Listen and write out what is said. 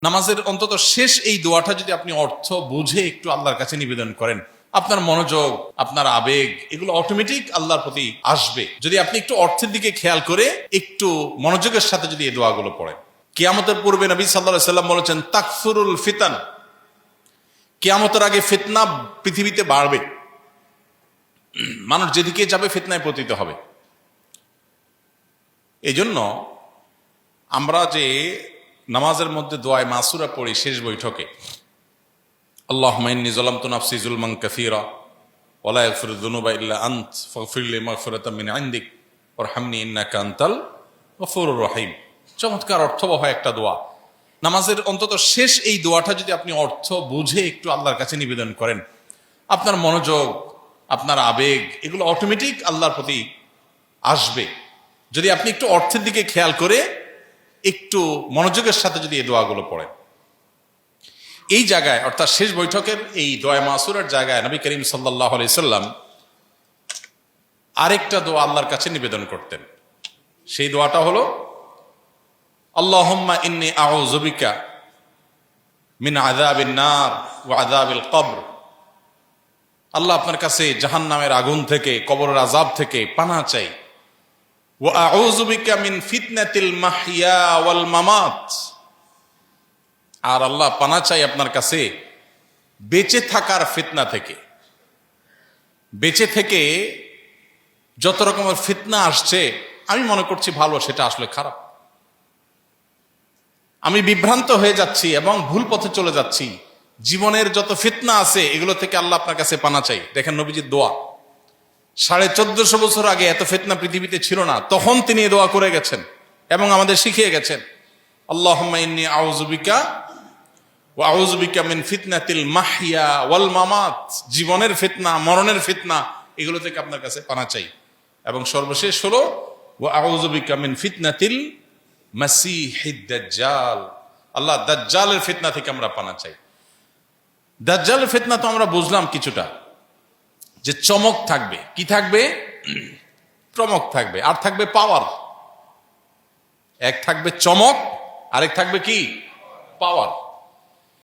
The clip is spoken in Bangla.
নামাজের অন্তত শেষ এই দোয়াটা যদি আপনি অর্থ বুঝে একটু আল্লাহর কাছে নিবেদন করেন, আপনার মনোযোগ, আপনার আবেগ, এগুলো অটোমেটিক আল্লাহর প্রতি আসবে যদি আপনি একটু অর্থের দিকে খেয়াল করে একটু মনোযোগের সাথে যদি এই দোয়াগুলো পড়েন। কিয়ামতের পূর্বে নবী সাল্লাল্লাহু আলাইহি সাল্লাম বলেছেন, তাকসুরুল ফিতান, কিয়ামতের আগে ফিতনা পৃথিবীতে বাড়বে, মানুষ যেদিকে যাবে ফিতনায় পতিত হবে। এই জন্য আমরা যে নামাজের মধ্যে দোয়ায়ে মাসুরা পড়ি শেষ বৈঠকে, আল্লাহুম্মা ইন্নী যালামতু নাফসি যুলমান কাসীরা ওয়া লা ইয়াগফিরুয যুনুবা ইল্লা আনত ফাগফিরলি মাগফিরাতাম মিন ইনদিক ওয়ারহামনি ইন্নাকা আনতাল গফুরুর রহিম। চমৎকার অর্থবহ একটা দোয়া। নামাজের অন্তত শেষ এই দোয়াটা যদি আপনি অর্থ বুঝে একটু আল্লাহর কাছে নিবেদন করেন, আপনার মনোযোগ, আপনার আবেগ, এগুলো অটোমেটিক আল্লাহর প্রতি আসবে যদি আপনি একটু অর্থের দিকে খেয়াল করে একটু মনোযোগের সাথে যদি এই দোয়াগুলো পড়েন। এই জায়গায় অর্থাৎ শেষ বৈঠকের এই দোয়া মাসুরের জায়গায় নবী করিম সাল্লাল্লাহু আলাইহি সাল্লাম আরেকটা দোয়া আল্লাহর কাছে নিবেদন করতেন। সেই দোয়াটা হলো, আল্লাহুম্মা ইন্নী আউযু বিকা মিন আযাবিন নার ওয়া আযাবিল কবর। আল্লাহ, আপনার কাছে জাহান্নামের আগুন থেকে, কবরের আযাব থেকে পানাহ চাই। ওয়া আউযু বিকা মিন ফিতনাতিল মাহইয়া ওয়াল মামাত। আর আল্লাহ, পানাহ চাই আপনার কাছে বেঁচে থাকার ফিতনা থেকে। বেঁচে থেকে যত রকমের ফিতনা আসছে, আমি মনে করছি ভালো, সেটা আসলে খারাপ। আমি বিভ্রান্ত হয়ে যাচ্ছি এবং ভুল পথে চলে যাচ্ছি। জীবনের যত ফিতনা আছে এগুলো থেকে আল্লাহ আপনার কাছে পানাহ চাই। দেখেন নবীজির দোয়া, 1450 বছর আগে এত ফিতনা পৃথিবীতে ছিল না, তখন তিনি এই দোয়া করে গেছেন এবং আমাদের শিখিয়ে গেছেন। আল্লাহুম্মা ইন্নী আউযু বিকা ওয়া আউযু বিকা মিন ফিতনাতিল মাহইয়া ওয়াল মামাত। জীবনের ফিতনা, মরণের ফিতনা, এগুলো থেকে আপনার কাছে পানাহ চাই। এবং সর্বশেষ হলো, ওয়া আউযু বিকা মিন ফিতনাতিল মাসীহিদ দাজ্জাল। আল্লাহ, দাজ্জালের ফিতনা থেকে আমরা পানাহ চাই। দাজ্জালের ফিতনা তো আমরা বুঝলাম কিছুটা, যে চমক থাকবে। কি থাকবে? চমক থাকবে, আর থাকবে পাওয়ার। এক থাকবে চমক, আরেক থাকবে কি? পাওয়ার।